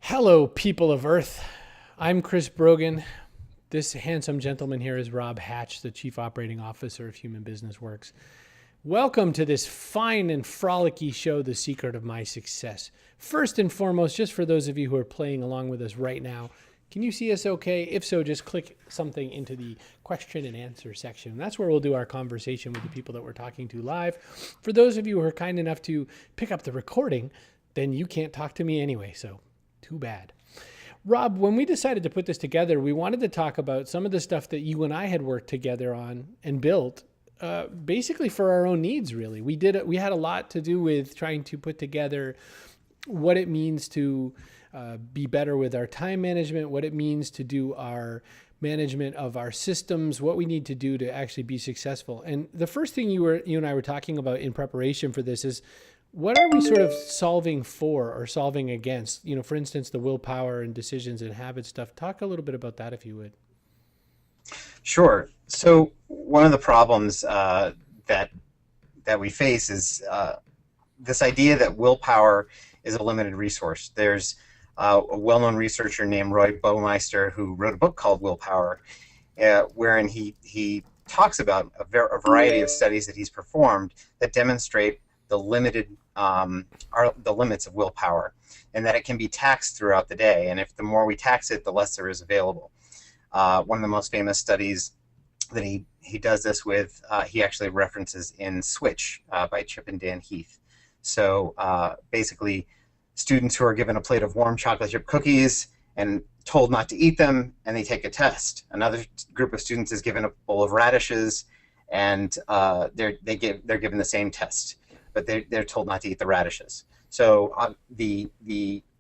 Hello, people of Earth. I'm Chris Brogan. This handsome gentleman here is Rob Hatch, the Chief Operating Officer of Human Business Works. Welcome to this fine and frolicky show, The Secret of My Success. First and foremost, just for those of you who are playing along with us right now, can you see us okay? If so, just click something into the question and answer section. That's where we'll do our conversation with the people that we're talking to live. For those of you who are kind enough to pick up the recording, then you can't talk to me anyway, so too bad. Rob, when we decided to put this together, we wanted to talk about some of the stuff that you and I had worked together on and built, basically for our own needs, really. We had a lot to do with trying to put together what it means to be better with our time management, what it means to do our management of our systems, what we need to do to actually be successful. And the first thing you and I were talking about in preparation for this is, what are we sort of solving for or solving against? You know, for instance, the willpower and decisions and habit stuff. Talk a little bit about that, if you would. Sure. So one of the problems that we face is this idea that willpower is a limited resource. There's a well-known researcher named Roy Baumeister who wrote a book called Willpower, wherein he talks about a variety of studies that he's performed that demonstrate the the limits of willpower, and that it can be taxed throughout the day. And if the more we tax it, the less there is available. One of the most famous studies that he does this with, he actually references in Switch by Chip and Dan Heath. So basically, students who are given a plate of warm chocolate chip cookies and told not to eat them, and they take a test. Another group of students is given a bowl of radishes, and they're given the same test, but they're told not to eat the radishes. So the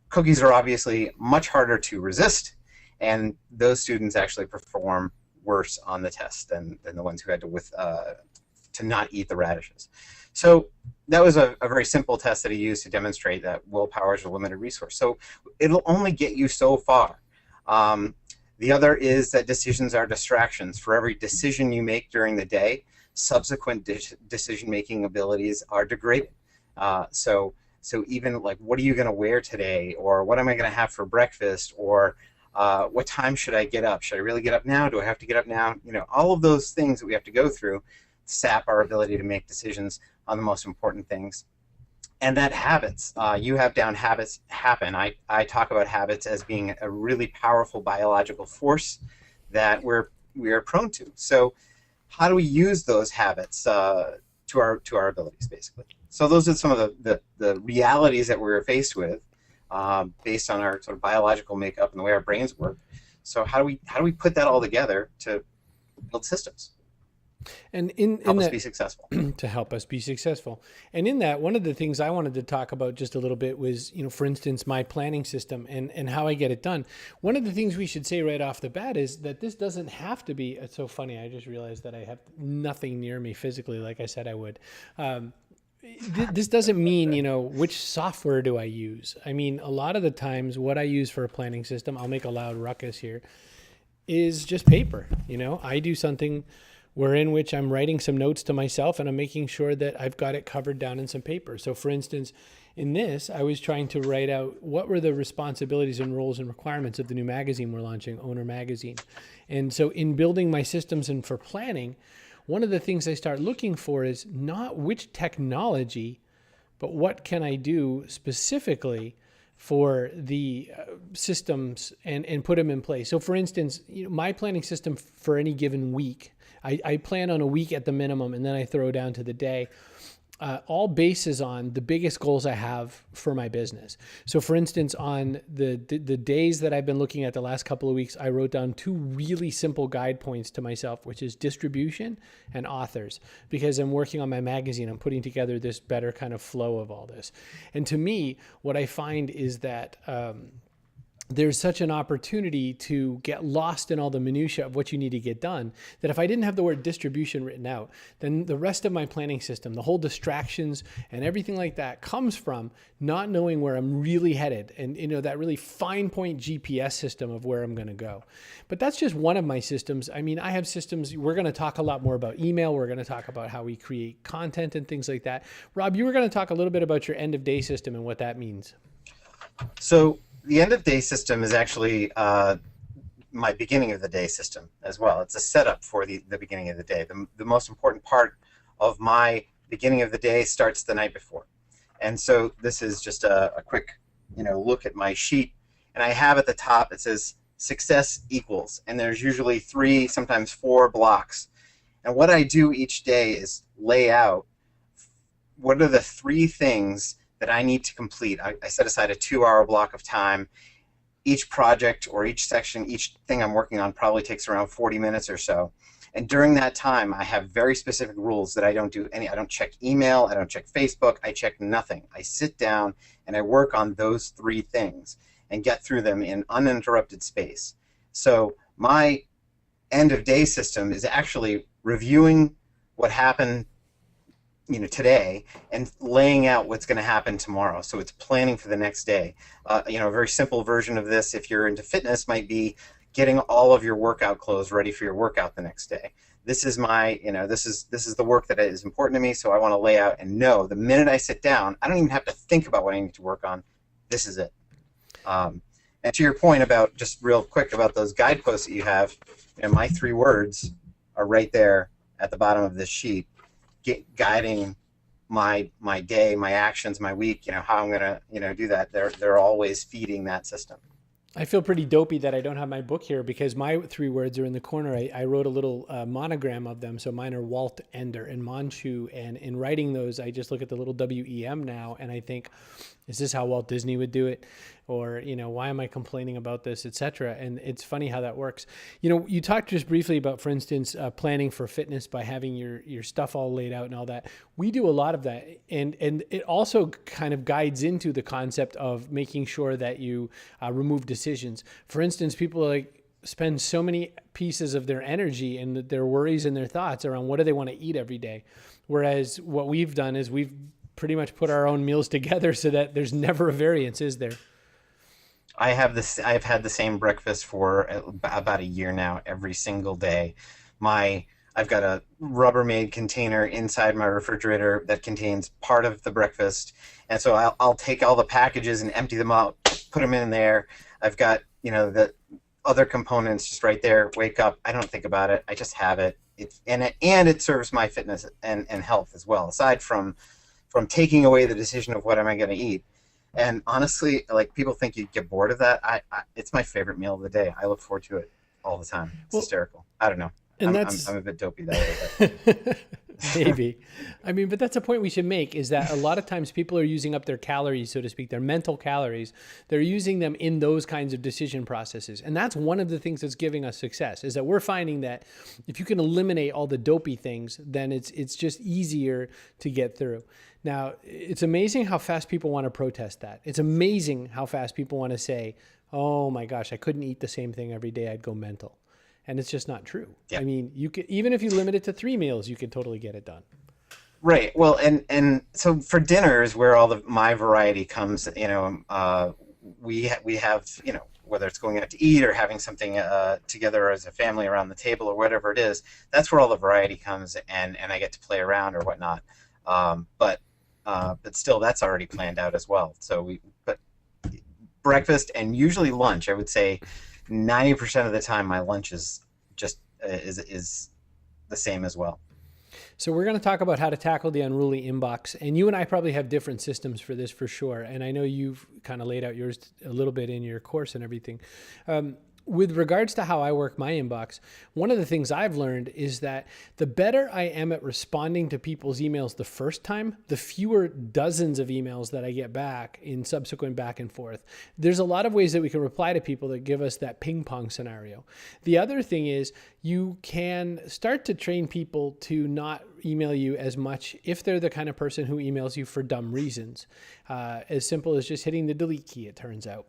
cookies are obviously much harder to resist, and those students actually perform worse on the test than the ones who had to not eat the radishes. So that was a very simple test that he used to demonstrate that willpower is a limited resource. So it'll only get you so far. The other is that decisions are distractions. For every decision you make during the day, subsequent decision-making abilities are degraded. So even like, what are you going to wear today, or what am I going to have for breakfast, or what time should I get up? Should I really get up now? Do I have to get up now? You know, all of those things that we have to go through sap our ability to make decisions on the most important things. And that habits, you have down habits happen. I talk about habits as being a really powerful biological force that we are prone to. So how do we use those habits to our abilities, basically? So those are some of the realities that we're faced with based on our sort of biological makeup and the way our brains work. So how do we put that all together to build systems? And help us be successful. To help us be successful. And in that, one of the things I wanted to talk about just a little bit was, you know, for instance, my planning system and how I get it done. One of the things we should say right off the bat is that this doesn't have to be, it's so funny, I just realized that I have nothing near me physically like I said I would. This doesn't mean, you know, which software do I use? I mean, a lot of the times what I use for a planning system, I'll make a loud ruckus here, is just paper. You know, I do something in which I'm writing some notes to myself and I'm making sure that I've got it covered down in some paper. So for instance, in this, I was trying to write out what were the responsibilities and roles and requirements of the new magazine we're launching, Owner Magazine. And so in building my systems and for planning, one of the things I start looking for is not which technology, but what can I do specifically for the systems and put them in place. So for instance, you know, my planning system for any given week, I plan on a week at the minimum, and then I throw down to the day. All bases on the biggest goals I have for my business. So for instance, on the days that I've been looking at the last couple of weeks, I wrote down two really simple guide points to myself, which is distribution and authors, because I'm working on my magazine. I'm putting together this better kind of flow of all this. And to me, what I find is that there's such an opportunity to get lost in all the minutia of what you need to get done that if I didn't have the word distribution written out, then the rest of my planning system, the whole distractions and everything like that comes from not knowing where I'm really headed and, you know, that really fine point GPS system of where I'm going to go. But that's just one of my systems. I mean, I have systems. We're going to talk a lot more about email. We're going to talk about how we create content and things like that. Rob, you were going to talk a little bit about your end of day system and what that means. So the end of day system is actually my beginning of the day system as well. It's a setup for the beginning of the day. The most important part of my beginning of the day starts the night before. And so this is just a quick, look at my sheet. And I have at the top, it says success equals. And there's usually 3, sometimes 4 blocks. And what I do each day is lay out what are the 3 things that I need to complete. I set aside a 2-hour block of time. Each project or each section, each thing I'm working on probably takes around 40 minutes or so. And during that time, I have very specific rules that I don't check email, I don't check Facebook, I check nothing. I sit down and I work on those 3 things and get through them in uninterrupted space. So my end of day system is actually reviewing what happened today and laying out what's going to happen tomorrow. So it's planning for the next day. A very simple version of this, if you're into fitness, might be getting all of your workout clothes ready for your workout the next day. This is my, this is the work that is important to me, so I want to lay out and know the minute I sit down, I don't even have to think about what I need to work on. This is it. And to your point about, just real quick about those guideposts that you have, my 3 words are right there at the bottom of this sheet, guiding my day, my actions, my week, how I'm going to, do that. They're always feeding that system. I feel pretty dopey that I don't have my book here because my 3 words are in the corner. I wrote a little monogram of them. So mine are Walt, Ender, and Manchu. And in writing those, I just look at the little WEM now and I think, is this how Walt Disney would do it? Or, why am I complaining about this, et cetera? And it's funny how that works. You talked just briefly about, for instance, planning for fitness by having your stuff all laid out and all that. We do a lot of that. And it also kind of guides into the concept of making sure that you remove decisions. For instance, people spend so many pieces of their energy and their worries and their thoughts around what do they want to eat every day. Whereas what we've done is we've pretty much put our own meals together so that there's never a variance, is there? I've had the same breakfast for about a year now, every single day. I've got a Rubbermaid container inside my refrigerator that contains part of the breakfast, and so I'll take all the packages and empty them out, put them in there. I've got the other components just right there. Wake up, I don't think about it. I just have it. It serves my fitness and health as well. Aside from taking away the decision of what am I going to eat. And honestly, people think you get bored of that. It's my favorite meal of the day. I look forward to it all the time. It's hysterical. I don't know. And I'm a bit dopey that way. Maybe. But that's a point we should make, is that a lot of times people are using up their calories, so to speak, their mental calories. They're using them in those kinds of decision processes. And that's one of the things that's giving us success, is that we're finding that if you can eliminate all the dopey things, then it's just easier to get through. Now, it's amazing how fast people want to protest that. It's amazing how fast people want to say, oh my gosh, I couldn't eat the same thing every day, I'd go mental. And it's just not true. Yeah. You could, even if you limit it to 3 meals, you could totally get it done. Right. Well, and so for dinner is where all my variety comes. We have whether it's going out to eat or having something together as a family around the table or whatever it is. That's where all the variety comes, and I get to play around or whatnot. But still, that's already planned out as well. But breakfast and usually lunch, I would say 90% of the time my lunch is just is the same as well. So we're going to talk about how to tackle the unruly inbox, and you and I probably have different systems for this for sure. And I know you've kind of laid out yours a little bit in your course and everything. With regards to how I work my inbox, one of the things I've learned is that the better I am at responding to people's emails the first time, the fewer dozens of emails that I get back in subsequent back and forth. There's a lot of ways that we can reply to people that give us that ping pong scenario. The other thing is you can start to train people to not email you as much if they're the kind of person who emails you for dumb reasons. As simple as just hitting the delete key, it turns out.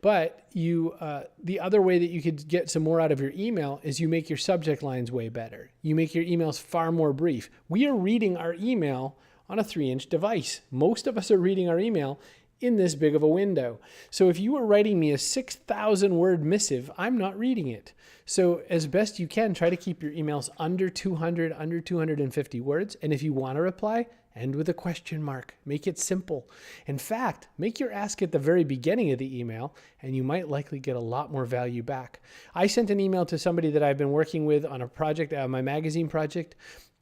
But the other way that you could get some more out of your email is you make your subject lines way better. You make your emails far more brief. We are reading our email on a 3-inch device. Most of us are reading our email in this big of a window. So if you were writing me a 6,000 word missive, I'm not reading it. So as best you can, try to keep your emails under 200, under 250 words. And if you want to reply, End with a question mark. Make it simple. In fact, make your ask at the very beginning of the email, and you might likely get a lot more value back. I sent an email to somebody that I've been working with on a project, my magazine project,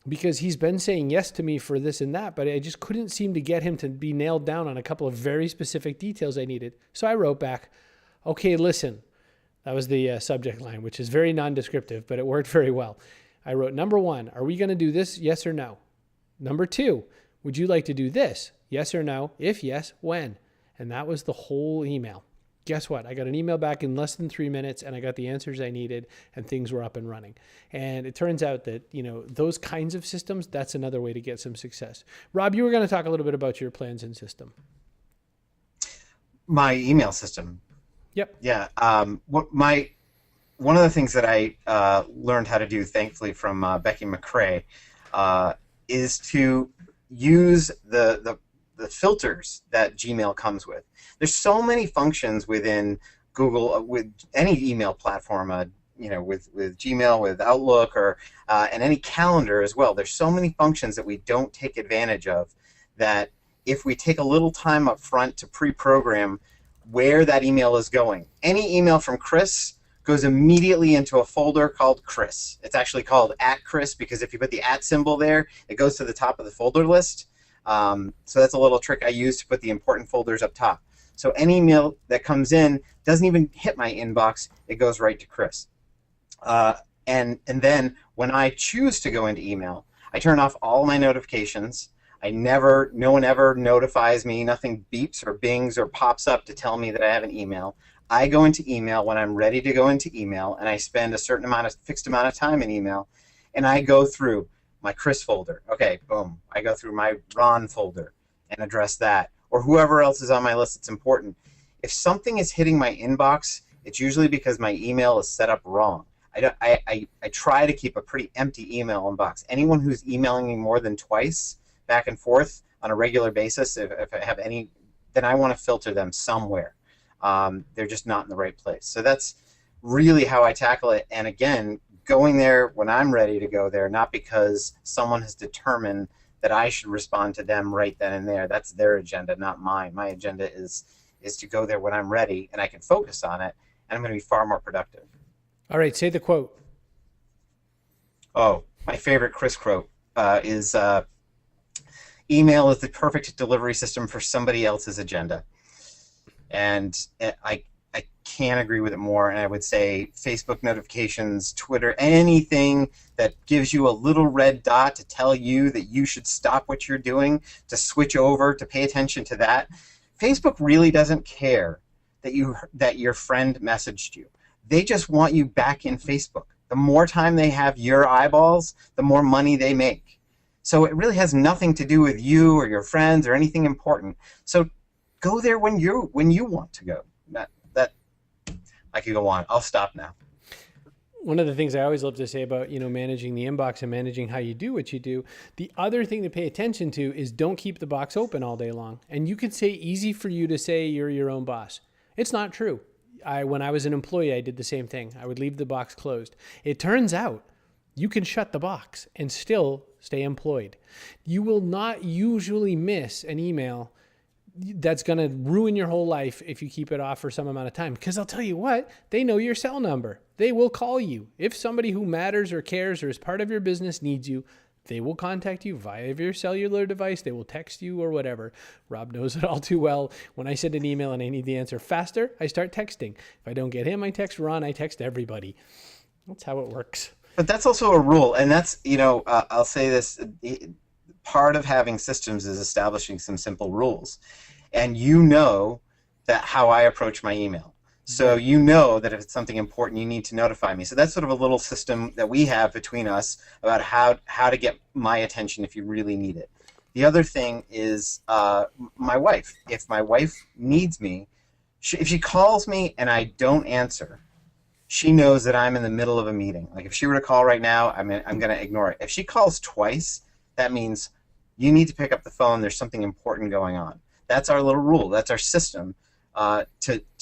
because he's been saying yes to me for this and that, but I just couldn't seem to get him to be nailed down on a couple of very specific details I needed. So I wrote back, okay, listen. That was the subject line, which is very non-descriptive, but it worked very well. I wrote, number 1, are we going to do this? Yes or no? Number 2, would you like to do this? Yes or no? If yes, when? And that was the whole email. Guess what? I got an email back in less than 3 minutes, and I got the answers I needed, and things were up and running. And it turns out that, those kinds of systems, that's another way to get some success. Rob, you were going to talk a little bit about your plans and system. My email system. Yep. Yeah. One of the things that I learned how to do, thankfully, from Becky McCrae, is to use the filters that Gmail comes with. There's so many functions within Google, with any email platform, with Gmail, with Outlook, or and any calendar as well. There's so many functions that we don't take advantage of, that if we take a little time up front to pre-program where that email is going. Any email from Chris goes immediately into a folder called Chris. It's actually called @Chris, because if you put the @ symbol there, it goes to the top of the folder list. So that's a little trick I use to put the important folders up top. So any email that comes in doesn't even hit my inbox, it goes right to Chris. And then when I choose to go into email, I turn off all my notifications. No one ever notifies me, nothing beeps or bings or pops up to tell me that I have an email. I go into email when I'm ready to go into email, and I spend a fixed amount of time in email, and I go through my Chris folder. Okay, boom. I go through my Ron folder and address that, or whoever else is on my list that's important. If something is hitting my inbox, it's usually because my email is set up wrong. I try to keep a pretty empty email inbox. Anyone who's emailing me more than twice, back and forth on a regular basis, if I have any, then I want to filter them somewhere. They're just not in the right place. So that's really how I tackle it. And again, going there when I'm ready to go there, not because someone has determined that I should respond to them right then and there. That's their agenda, not mine. My agenda is to go there when I'm ready and I can focus on it, and I'm going to be far more productive. All right, say the quote. Oh, my favorite Chris quote is, email is the perfect delivery system for somebody else's agenda. And I can't agree with it more. And I would say Facebook notifications, Twitter, anything that gives you a little red dot to tell you that you should stop what you're doing, to switch over, to pay attention to that. Facebook really doesn't care that your friend messaged you. They just want you back in Facebook. The more time they have your eyeballs, the more money they make. So it really has nothing to do with you or your friends or anything important. So go there when you want to go. That I could go on. I'll stop now. One of the things I always love to say about, managing the inbox and managing how you do what you do, the other thing to pay attention to is don't keep the box open all day long. And you could say easy for you to say you're your own boss. It's not true. When I was an employee, I did the same thing. I would leave the box closed. It turns out you can shut the box and still stay employed. You will not usually miss an email that's going to ruin your whole life if you keep it off for some amount of time. Because I'll tell you what, they know your cell number. They will call you. If somebody who matters or cares or is part of your business needs you, they will contact you via your cellular device. They will text you or whatever. Rob knows it all too well. When I send an email and I need the answer faster, I start texting. If I don't get him, I text Ron. I text everybody. That's how it works. But that's also a rule. And that's, I'll say this, part of having systems is establishing some simple rules. And that how I approach my email. So that if it's something important, you need to notify me. So that's sort of a little system that we have between us about how to get my attention if you really need it. The other thing is my wife. If my wife needs me, if she calls me and I don't answer, she knows that I'm in the middle of a meeting. Like if she were to call right now, I'm going to ignore it. If she calls twice, that means you need to pick up the phone. There's something important going on. That's our little rule. That's our system.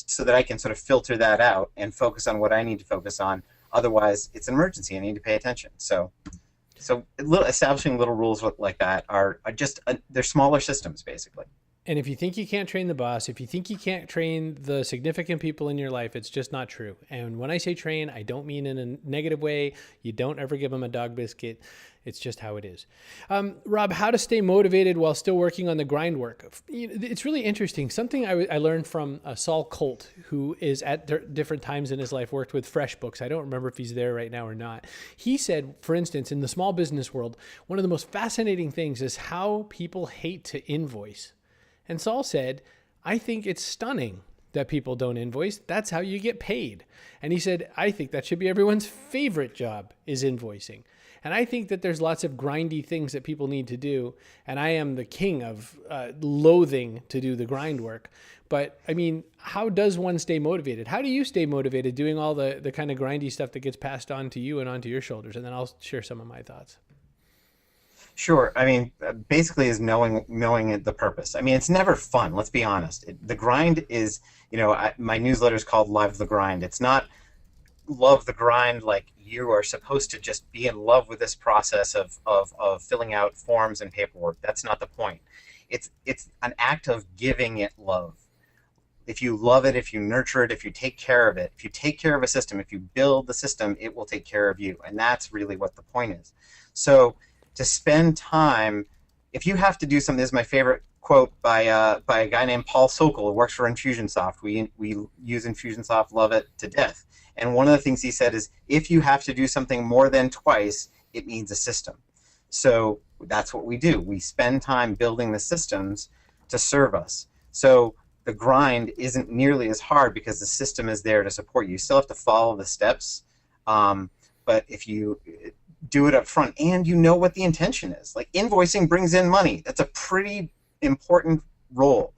So that I can sort of filter that out and focus on what I need to focus on. Otherwise, it's an emergency. I need to pay attention. So So establishing little rules like that are just they're smaller systems basically. And if you think you can't train the boss, if you think you can't train the significant people in your life, it's just not true. And when I say train, I don't mean in a negative way. You don't ever give them a dog biscuit. It's just how it is. Rob, how to stay motivated while still working on the grind work. It's really interesting. Something I learned from Saul Colt, who is at different times in his life worked with FreshBooks. I don't remember if he's there right now or not. He said, for instance, in the small business world, one of the most fascinating things is how people hate to invoice. And Saul said, I think it's stunning that people don't invoice. That's how you get paid. And he said, I think that should be everyone's favorite job is invoicing. And I think that there's lots of grindy things that people need to do. And I am the king of loathing to do the grind work. But I mean, how does one stay motivated? How do you stay motivated doing all the kind of grindy stuff that gets passed on to you and onto your shoulders? And then I'll share some of my thoughts. Sure. I mean, basically is knowing the purpose. I mean, it's never fun. Let's be honest. The grind is, my newsletter is called Live the Grind. It's not love the grind like you are supposed to just be in love with this process of filling out forms and paperwork. That's not the point. It's an act of giving it love. If you love it, if you nurture it, if you take care of it, if you take care of a system, if you build the system, it will take care of you. And that's really what the point is. So to spend time, if you have to do something, this is my favorite quote by a guy named Paul Sokol who works for Infusionsoft. We use Infusionsoft, love it to death. And one of the things he said is, if you have to do something more than twice, it means a system. So that's what we do. We spend time building the systems to serve us. So the grind isn't nearly as hard because the system is there to support you. You still have to follow the steps, but if you do it up front and you know what the intention is. Like invoicing brings in money. That's a pretty important role.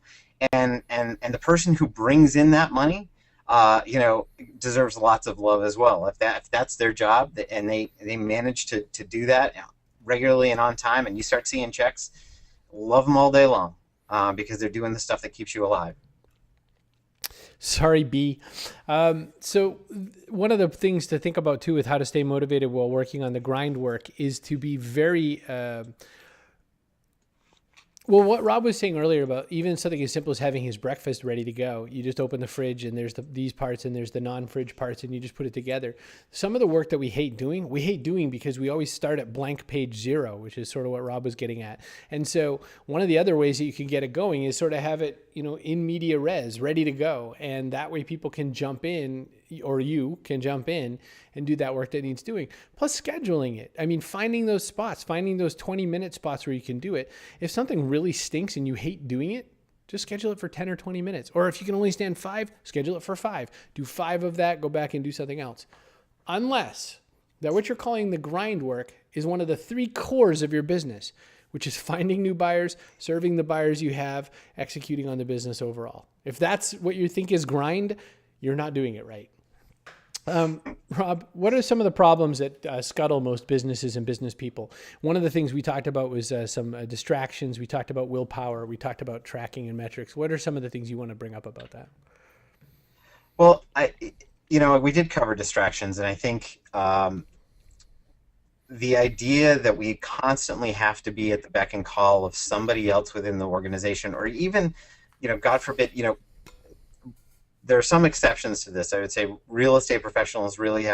And the person who brings in that money, deserves lots of love as well. If that's their job and they manage to do that regularly and on time and you start seeing checks, love them all day long because they're doing the stuff that keeps you alive. Sorry, B. So one of the things to think about too with how to stay motivated while working on the grind work is to be very, well, what Rob was saying earlier about even something as simple as having his breakfast ready to go. You just open the fridge and there's these parts and there's the non-fridge parts and you just put it together. Some of the work that we hate doing because we always start at blank page 0, which is sort of what Rob was getting at. And so one of the other ways that you can get it going is sort of have it, in media res, ready to go. And that way people can jump in, or you can jump in and do that work that needs doing. Plus scheduling it. I mean, finding those spots, finding those 20-minute spots where you can do it. If something really stinks and you hate doing it, just schedule it for 10 or 20 minutes. Or if you can only stand 5, schedule it for 5. Do 5 of that, go back and do something else. Unless that what you're calling the grind work is one of the 3 cores of your business, which is finding new buyers, serving the buyers you have, executing on the business overall. If that's what you think is grind, you're not doing it right. Rob, what are some of the problems that scuttle most businesses and business people? One of the things we talked about was some distractions. We talked about willpower. We talked about tracking and metrics. What are some of the things you want to bring up about that? Well, we did cover distractions, and I think the idea that we constantly have to be at the beck and call of somebody else within the organization, or even, God forbid, there are some exceptions to this. I would say real estate professionals really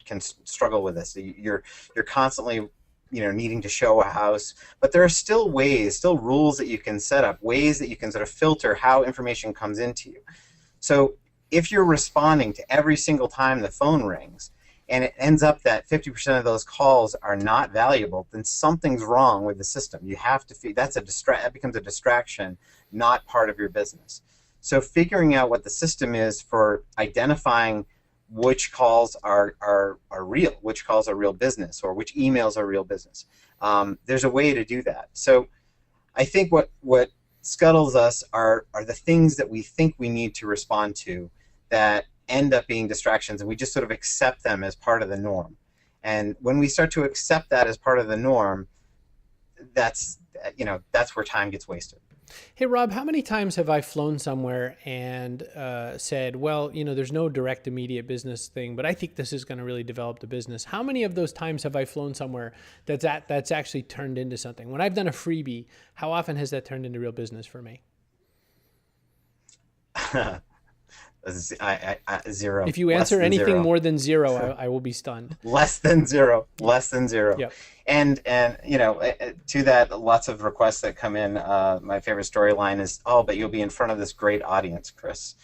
can struggle with this. You're constantly, needing to show a house, but there are still rules that you can set up, ways that you can sort of filter how information comes into you. So if you're responding to every single time the phone rings, and it ends up that 50% of those calls are not valuable, then something's wrong with the system. You have to that becomes a distraction, not part of your business. So figuring out what the system is for identifying which calls are real, which calls are real business, or which emails are real business. There's a way to do that. So I think what scuttles us are the things that we think we need to respond to that end up being distractions, and we just sort of accept them as part of the norm. And when we start to accept that as part of the norm, that's where time gets wasted. Hey, Rob, how many times have I flown somewhere and said, well, there's no direct immediate business thing, but I think this is going to really develop the business. How many of those times have I flown somewhere that's actually turned into something? When I've done a freebie, how often has that turned into real business for me? Zero. If you Less answer than anything zero. more than zero, I will be stunned. Less than zero. Less than zero. Yep. And to that, lots of requests that come in. My favorite storyline is, oh, but you'll be in front of this great audience, Chris.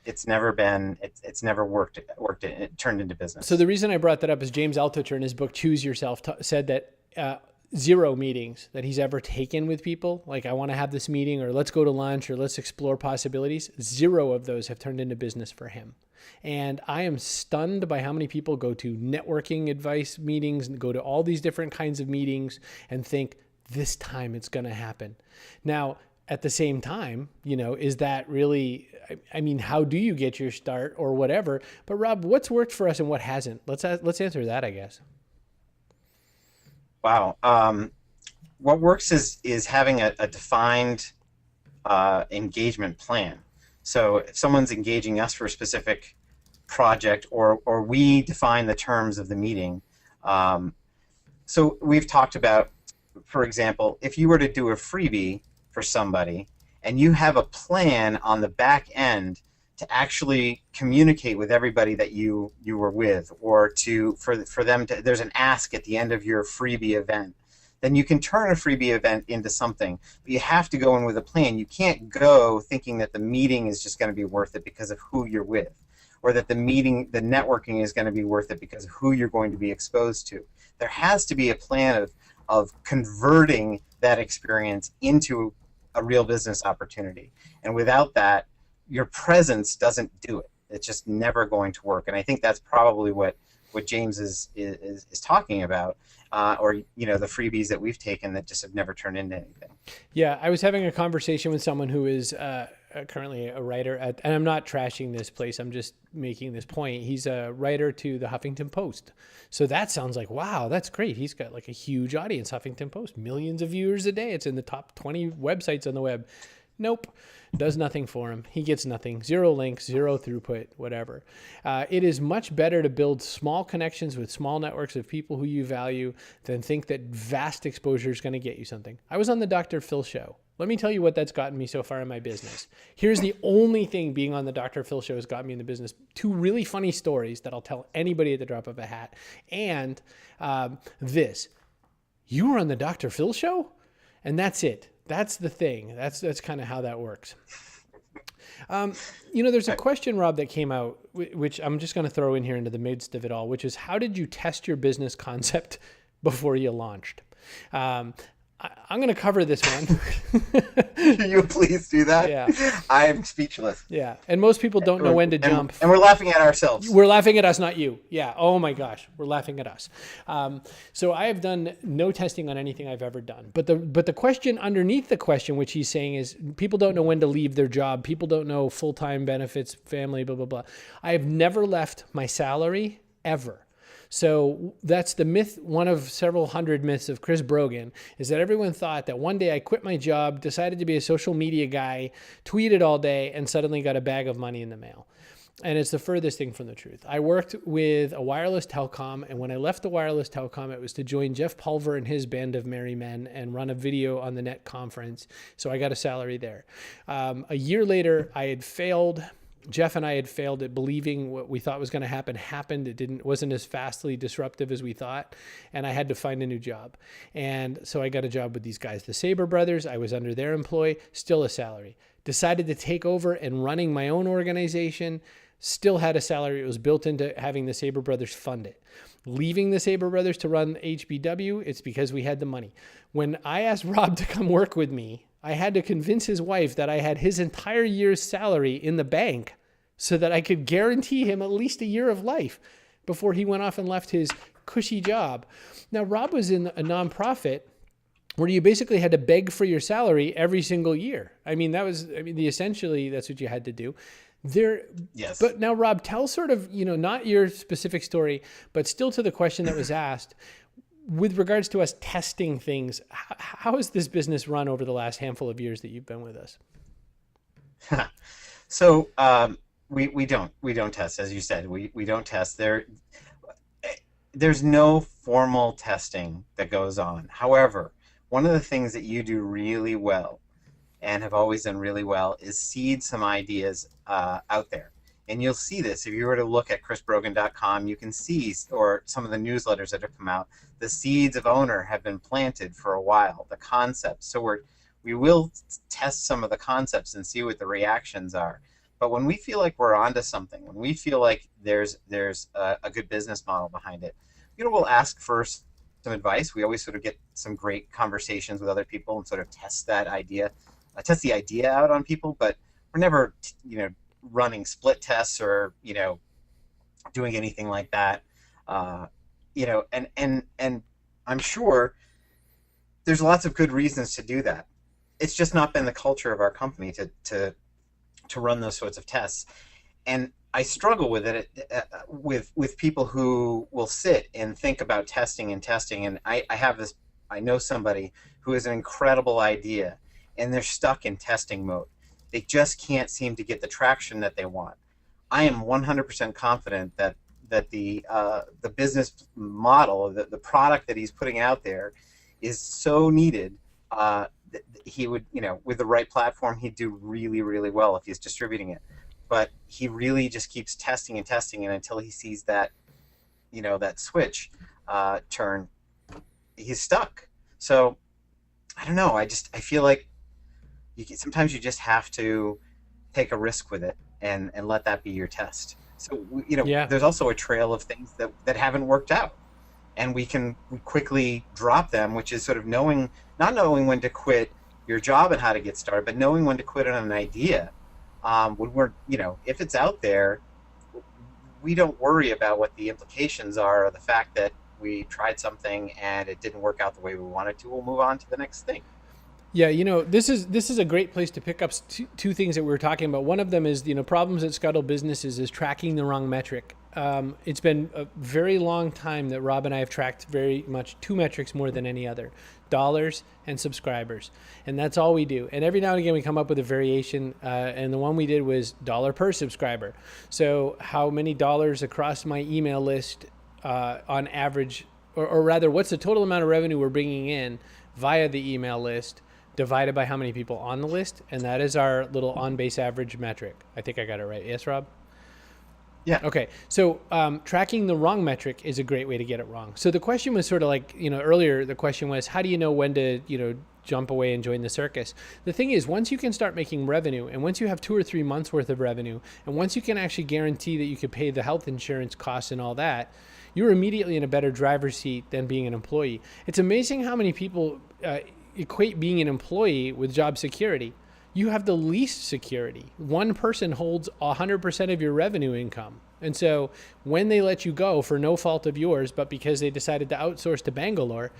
It's never worked. It turned into business. So the reason I brought that up is James Altucher in his book Choose Yourself said that zero meetings that he's ever taken with people, like I want to have this meeting, or let's go to lunch, or let's explore possibilities, zero of those have turned into business for him. And I am stunned by how many people go to networking advice meetings and go to all these different kinds of meetings and think this time it's going to happen. Now, at the same time, is that really, I mean, how do you get your start or whatever? But Rob, what's worked for us and what hasn't? Let's answer that, I guess. Wow. What works is having a defined engagement plan. So if someone's engaging us for a specific project, or we define the terms of the meeting. So we've talked about, for example, if you were to do a freebie for somebody and you have a plan on the back end to actually communicate with everybody that you were with, or for them to, there's an ask at the end of your freebie event, then you can turn a freebie event into something. But you have to go in with a plan. You can't go thinking that the meeting is just going to be worth it because of who you're with, or that the networking is going to be worth it because of who you're going to be exposed to. There has to be a plan of converting that experience into a real business opportunity. And without that, your presence doesn't do it. It's just never going to work. And I think that's probably what James is talking about, or the freebies that we've taken that just have never turned into anything. Yeah, I was having a conversation with someone who is currently a writer and I'm not trashing this place, I'm just making this point. He's a writer to the Huffington Post. So that sounds like, wow, that's great. He's got like a huge audience, Huffington Post, millions of viewers a day. It's in the top 20 websites on the web. Nope. Does nothing for him. He gets nothing. Zero links, zero throughput, whatever. It is much better to build small connections with small networks of people who you value than think that vast exposure is going to get you something. I was on the Dr. Phil show. Let me tell you what that's gotten me so far in my business. Here's the only thing being on the Dr. Phil show has got me in the business. 2 really funny stories that I'll tell anybody at the drop of a hat. And this, you were on the Dr. Phil show? And that's it. That's the thing. That's kind of how that works. There's a question, Rob, that came out, which I'm just going to throw in here into the midst of it all, which is, how did you test your business concept before you launched? I'm going to cover this one. Can you please do that? Yeah. I'm speechless. Yeah. And most people don't know when to jump. And we're laughing at ourselves. We're laughing at us, not you. Yeah. Oh my gosh. We're laughing at us. So I have done no testing on anything I've ever done. But the question underneath the question, which he's saying, is people don't know when to leave their job. People don't know full-time benefits, family, blah, blah, blah. I have never left my salary ever. So that's the myth, one of several hundred myths of Chris Brogan, is that everyone thought that one day I quit my job, decided to be a social media guy, tweeted all day, and suddenly got a bag of money in the mail. And it's the furthest thing from the truth. I worked with a wireless telecom, and when I left the wireless telecom, it was to join Jeff Pulver and his band of merry men and run a video on the net conference. So I got a salary there. A year later, I had failed. Jeff and I had failed at believing what we thought was going to happen happened. It wasn't as fastly disruptive as we thought. And I had to find a new job. And so I got a job with these guys, the Saber brothers. I was under their employ, still a salary. Decided to take over and running my own organization, still had a salary. It was built into having the Saber brothers fund it. Leaving the Saber brothers to run HBW, it's because we had the money. When I asked Rob to come work with me, I had to convince his wife that I had his entire year's salary in the bank so that I could guarantee him at least a year of life before he went off and left his cushy job. Now, Rob was in a nonprofit where you basically had to beg for your salary every single year. Essentially that's what you had to do. Yes. But now, Rob, tell sort of, not your specific story, but still to the question that was asked. with regards to us testing things, how has this business run over the last handful of years that you've been with us? So we don't test, as you said. We don't test. There's no formal testing that goes on. However, one of the things that you do really well and have always done really well is seed some ideas out there. And you'll see this if you were to look at chrisbrogan.com. You can see, or some of the newsletters that have come out, the seeds of owner have been planted for a while. The concepts. So we will test some of the concepts and see what the reactions are. But when we feel like we're onto something, when we feel like there's a good business model behind it, we'll ask for some advice. We always sort of get some great conversations with other people and sort of test the idea out on people. But we're never, running split tests or doing anything like that. And I'm sure there's lots of good reasons to do that. It's just not been the culture of our company to run those sorts of tests. And I struggle with it with people who will sit and think about testing. And I know somebody who has an incredible idea and they're stuck in testing mode. They just can't seem to get the traction that they want. I am 100% confident that the business model, the product that he's putting out there, is so needed. He would, with the right platform, he'd do really, really well if he's distributing it. But he really just keeps testing and testing, and until he sees that, that switch turn, he's stuck. So I don't know. I feel like sometimes you just have to take a risk with it and let that be your test. So Yeah. there's also a trail of things that haven't worked out, and we quickly drop them, which is sort of not knowing when to quit your job and how to get started, but knowing when to quit on an idea. When we're, if it's out there, we don't worry about what the implications are, or the fact that we tried something and it didn't work out the way we wanted to. We'll move on to the next thing. Yeah, this is a great place to pick up two things that we were talking about. One of them is, problems that scuttle businesses is tracking the wrong metric. It's been a very long time that Rob and I have tracked very much two metrics more than any other: dollars and subscribers. And that's all we do. And every now and again we come up with a variation, and the one we did was dollar per subscriber. So how many dollars across my email list on average, or rather, what's the total amount of revenue we're bringing in via the email list divided by how many people on the list, and that is our little on-base average metric. I think I got it right. Yes, Rob? Yeah. Okay. So tracking the wrong metric is a great way to get it wrong. So the question was sort of like, earlier the question was, how do you know when to, jump away and join the circus? The thing is, once you can start making revenue, and once you have 2 or 3 months worth of revenue, and once you can actually guarantee that you could pay the health insurance costs and all that, you're immediately in a better driver's seat than being an employee. It's amazing how many people equate being an employee with job security. You have the least security. One person holds 100% of your revenue income. And so when they let you go for no fault of yours, but because they decided to outsource to Bangalore,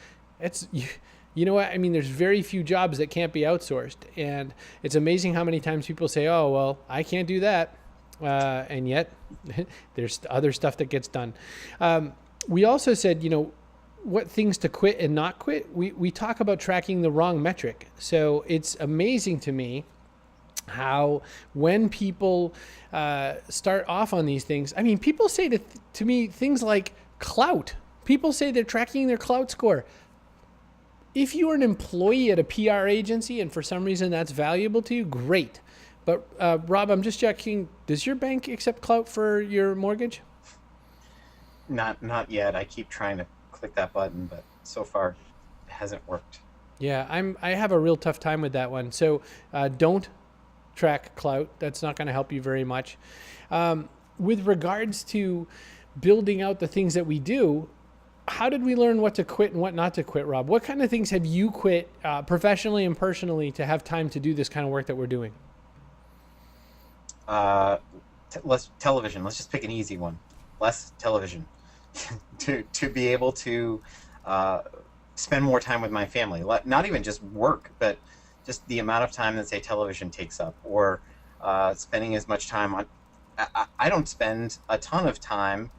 you know what? I mean, there's very few jobs that can't be outsourced. And it's amazing how many times people say, oh, well, I can't do that. And yet there's other stuff that gets done. We also said, what things to quit and not quit. We talk about tracking the wrong metric. So it's amazing to me how when people start off on these things, I mean, people say to me things like clout. People say they're tracking their clout score. If you are an employee at a PR agency and for some reason that's valuable to you, great. But Rob, I'm just checking, does your bank accept clout for your mortgage? Not yet. I keep trying to click that button, but so far it hasn't worked. Yeah, I have a real tough time with that one. So don't track clout. That's not going to help you very much. With regards to building out the things that we do, how did we learn what to quit and what not to quit, Rob? What kind of things have you quit professionally and personally to have time to do this kind of work that we're doing? Television. Let's just pick an easy one. Less television. to be able to spend more time with my family. Not even just work, but just the amount of time that, say, television takes up, or spending as much time on. I don't spend a ton of time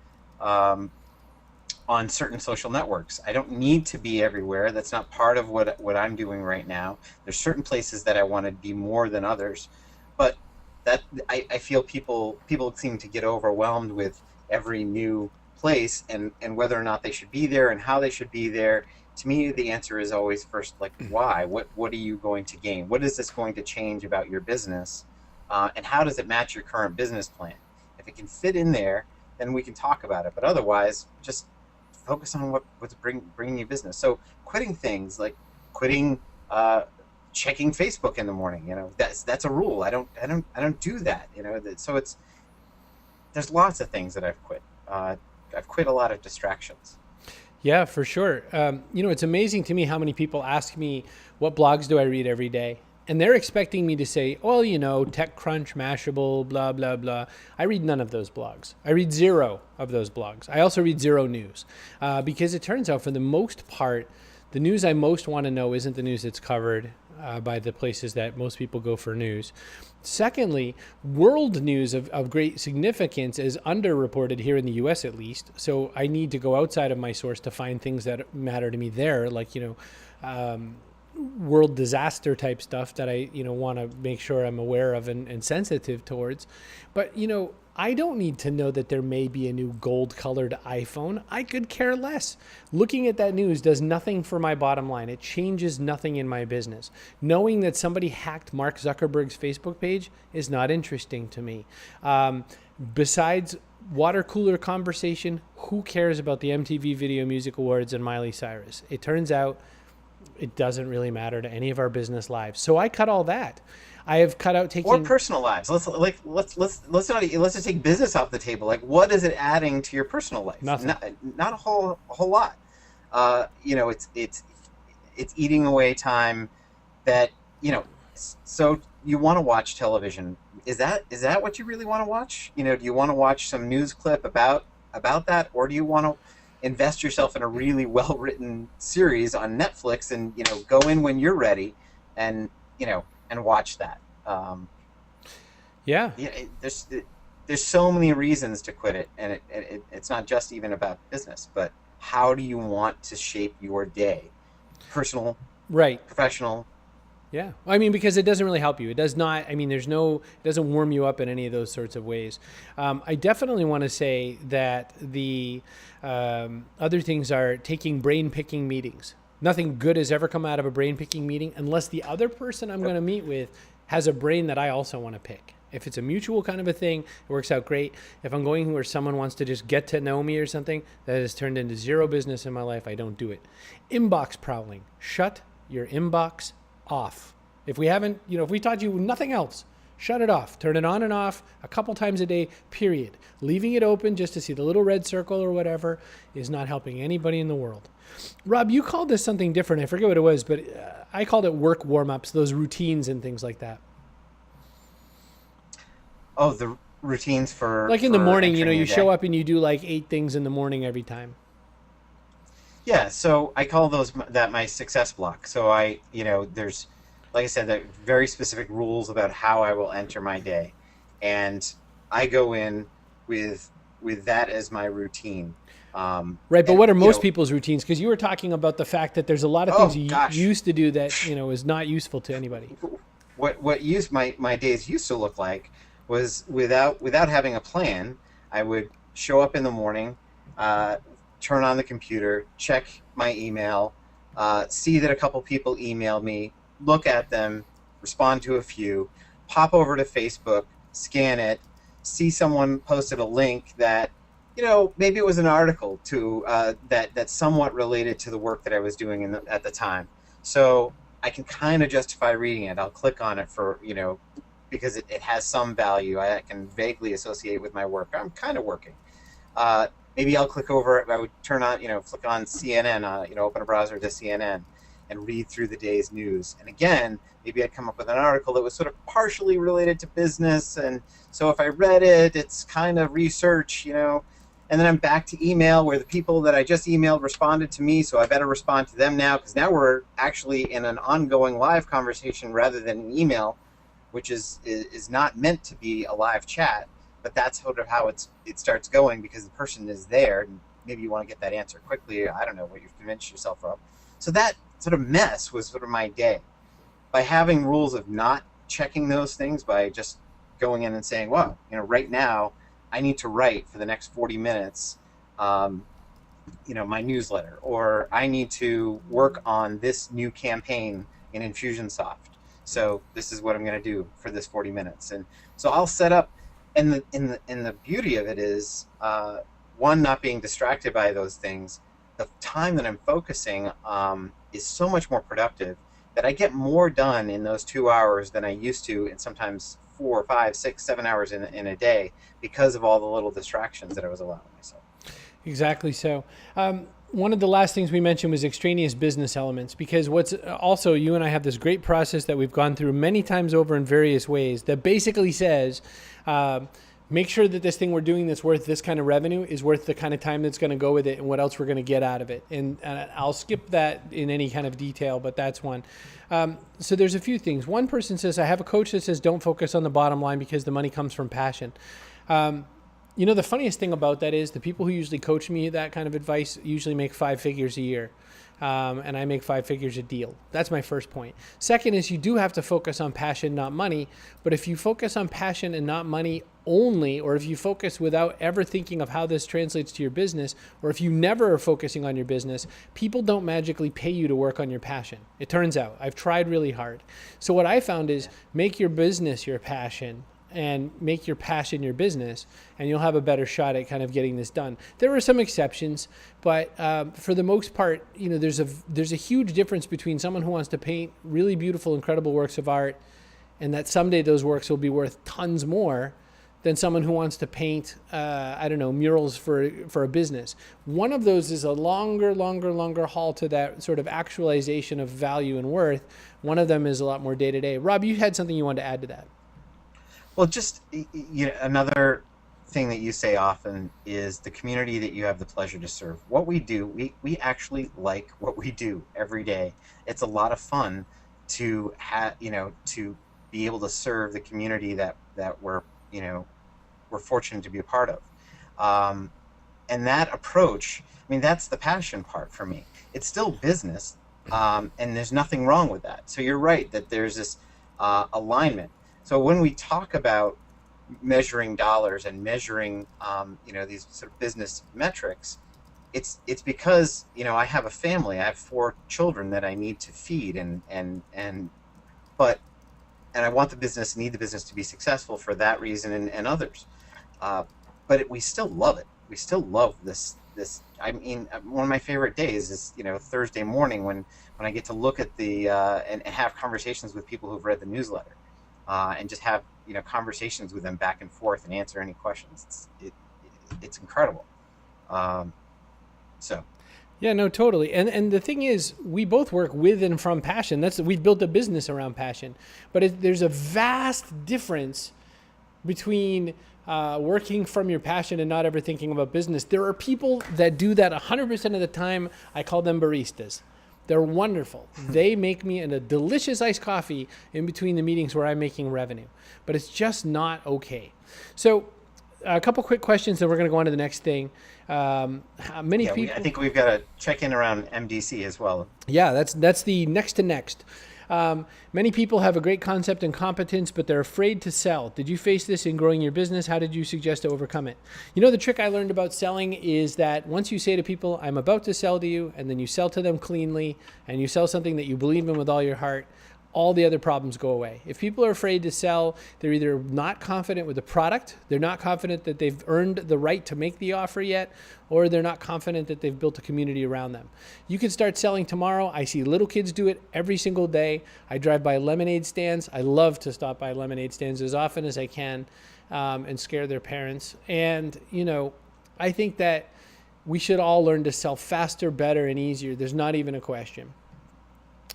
on certain social networks. I don't need to be everywhere. That's not part of what I'm doing right now. There's certain places that I want to be more than others, but that I feel people seem to get overwhelmed with every new place and whether or not they should be there and how they should be there. To me, the answer is always first, like, why? What are you going to gain? What is this going to change about your business? And how does it match your current business plan? If it can fit in there, then we can talk about it. But otherwise, just focus on what's bringing you business. So quitting things like quitting checking Facebook in the morning, that's a rule. I don't do that. So there's lots of things that I've quit. I've quit a lot of distractions. Yeah, for sure. It's amazing to me how many people ask me, what blogs do I read every day? And they're expecting me to say, well, TechCrunch, Mashable, blah, blah, blah. I read none of those blogs. I read zero of those blogs. I also read zero news because it turns out for the most part, the news I most want to know isn't the news that's covered by the places that most people go for news. Secondly, world news of great significance is underreported here in the US at least. So I need to go outside of my source to find things that matter to me there, like, world disaster type stuff that I, want to make sure I'm aware of and sensitive towards. But, I don't need to know that there may be a new gold colored iPhone. I could care less. Looking at that news does nothing for my bottom line. It changes nothing in my business. Knowing that somebody hacked Mark Zuckerberg's Facebook page is not interesting to me. Besides water cooler conversation, who cares about the MTV Video Music Awards and Miley Cyrus? It turns out it doesn't really matter to any of our business lives. So I cut all that. I have cut out taking or personal lives. Let's just take business off the table. Like, what is it adding to your personal life? Nothing. Not a whole lot. It's eating away time that So you want to watch television? Is that what you really want to watch? Do you want to watch some news clip about that, or do you want to invest yourself in a really well written series on Netflix and go in when you're ready and watch that? There's so many reasons to quit it, and it's not just even about business, but how do you want to shape your day? Personal, right? Professional. Yeah. Because it doesn't really help you. It does not, it doesn't warm you up in any of those sorts of ways. I definitely want to say that the other things are taking brain picking meetings. Nothing good has ever come out of a brain picking meeting unless the other person I'm going to meet with has a brain that I also want to pick. If it's a mutual kind of a thing, it works out great. If I'm going where someone wants to just get to know me or something, that has turned into zero business in my life. I don't do it. Inbox prowling. Shut your inbox off. If we taught you nothing else, shut it off. Turn it on and off a couple times a day, period. Leaving it open just to see the little red circle or whatever is not helping anybody in the world. Rob, you called this something different. I forget what it was, but I called it work warm-ups, those routines and things like that. Oh, the routines for... Like in the morning, you show up and you do like 8 things in the morning every time. Yeah, so I call that my success block. So there's, like I said, there are very specific rules about how I will enter my day. And I go in with that as my routine. Right, but what are most people's routines? Because you were talking about the fact that there's a lot of things you used to do that is not useful to anybody. What my days used to look like was without having a plan. I would show up in the morning, turn on the computer, check my email, see that a couple people emailed me, look at them, respond to a few, pop over to Facebook, scan it, see someone posted a link that maybe it was an article to that somewhat related to the work that I was doing at the time. So I can kind of justify reading it. I'll click on it for, because it has some value. I can vaguely associate with my work. I'm kind of working. Maybe I'll click over, I would turn on, flick on CNN, open a browser to CNN and read through the day's news. And again, maybe I'd come up with an article that was sort of partially related to business. And so if I read it, it's kind of research, and then I'm back to email where the people that I just emailed responded to me, so I better respond to them now, because now we're actually in an ongoing live conversation rather than an email, which is not meant to be a live chat, but that's sort of how it starts going, because the person is there maybe you want to get that answer quickly. I don't know what you've convinced yourself of. So that sort of mess was sort of my day. By having rules of not checking those things, by just going in and saying, well, right now I need to write for the next 40 minutes, my newsletter, or I need to work on this new campaign in Infusionsoft. So this is what I'm going to do for this 40 minutes. And so I'll set up, and the beauty of it is, one, not being distracted by those things. The time that I'm focusing is so much more productive, that I get more done in those 2 hours than I used to in sometimes 4, 5, 6, 7 hours in a day, because of all the little distractions that I was allowing myself. Exactly so. One of the last things we mentioned was extraneous business elements, because what's also, you and I have this great process that we've gone through many times over in various ways that basically says, make sure that this thing we're doing that's worth this kind of revenue is worth the kind of time that's going to go with it and what else we're going to get out of it. And I'll skip that in any kind of detail, but that's one. So there's a few things. One person says, I have a coach that says, don't focus on the bottom line because the money comes from passion. The funniest thing about that is the people who usually coach me that kind of advice usually make 5 figures a year. And I make 5 figures a deal. That's my first point. Second is you do have to focus on passion, not money. But if you focus on passion and not money only, or if you focus without ever thinking of how this translates to your business, or if you never are focusing on your business, people don't magically pay you to work on your passion. It turns out. I've tried really hard. So what I found is make your business your passion, and make your passion your business, and you'll have a better shot at kind of getting this done. There are some exceptions, but for the most part, there's a huge difference between someone who wants to paint really beautiful, incredible works of art, and that someday those works will be worth tons more, than someone who wants to paint, murals for a business. One of those is a longer haul to that sort of actualization of value and worth. One of them is a lot more day to day. Rob, you had something you wanted to add to that. Well, just another thing that you say often is the community that you have the pleasure to serve. What we do, we actually like what we do every day. It's a lot of fun to to be able to serve the community that we're fortunate to be a part of. And that approach, that's the passion part for me. It's still business, and there's nothing wrong with that. So you're right that there's this alignment. So when we talk about measuring dollars and measuring, these sort of business metrics, it's because I have a family. I have 4 children that I need to feed, and I want the business, need the business to be successful for that reason and others. But we still love it. We still love this. One of my favorite days is Thursday morning when I get to look at the and have conversations with people who've read the newsletter. And just have conversations with them back and forth and answer any questions. It's incredible. Yeah, no, totally. And the thing is, we both work with and from passion. We've built a business around passion, but there's a vast difference between working from your passion and not ever thinking about business. There are people that do that 100% of the time. I call them baristas. They're wonderful. They make me a delicious iced coffee in between the meetings where I'm making revenue, but it's just not okay. So a couple quick questions, then we're going to go on to the next thing. How many people? I think we've got to check in around MDC as well. Yeah, that's the next to next. Many people have a great concept and competence, but they're afraid to sell. Did you face this in growing your business? How did you suggest to overcome it? The trick I learned about selling is that once you say to people, I'm about to sell to you, and then you sell to them cleanly, and you sell something that you believe in with all your heart, all the other problems go away. If people are afraid to sell, they're either not confident with the product, they're not confident that they've earned the right to make the offer yet, or they're not confident that they've built a community around them. You can start selling tomorrow. I see little kids do it every single day. I drive by lemonade stands. I love to stop by lemonade stands as often as I can and scare their parents. And, I think that we should all learn to sell faster, better, and easier. There's not even a question.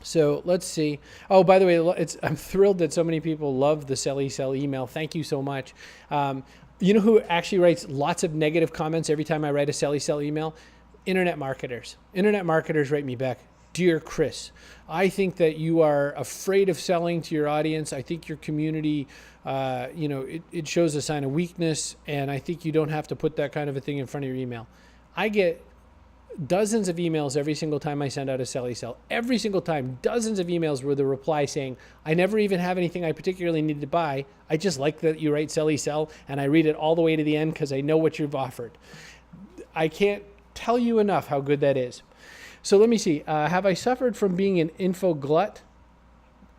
So let's see. Oh, by the way, I'm thrilled that so many people love the Sell email. Thank you so much. You know who actually writes lots of negative comments every time I write a Sell email? Internet marketers. Internet marketers write me back, Dear Chris, I think that you are afraid of selling to your audience. I think your community, it shows a sign of weakness, and I think you don't have to put that kind of a thing in front of your email. I get dozens of emails every single time I send out a selly sell. Every single time, dozens of emails with a reply saying, I never even have anything I particularly need to buy. I just like that you write selly sell, and I read it all the way to the end because I know what you've offered. I can't tell you enough how good that is. So let me see. Have I suffered from being an info glut?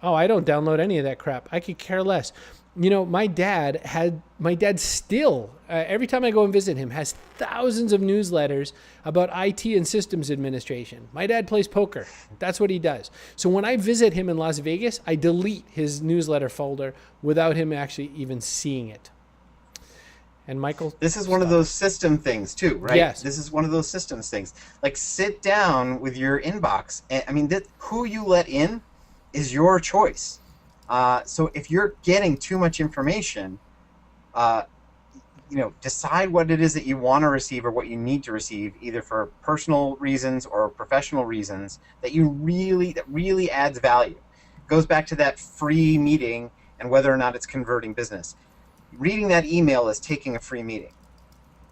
Oh, I don't download any of that crap. I could care less. You know, my dad still, every time I go and visit him, has thousands of newsletters about IT and systems administration. My dad plays poker. That's what he does. So when I visit him in Las Vegas, I delete his newsletter folder without him actually even seeing it. And Michael? This is one of those system things too, right? Yes. This is one of those systems things. Like, sit down with your inbox. And, I mean, who you let in is your choice. So if you're getting too much information, decide what it is that you want to receive or what you need to receive, either for personal reasons or professional reasons, that really adds value. It goes back to that free meeting and whether or not it's converting business. Reading that email is taking a free meeting.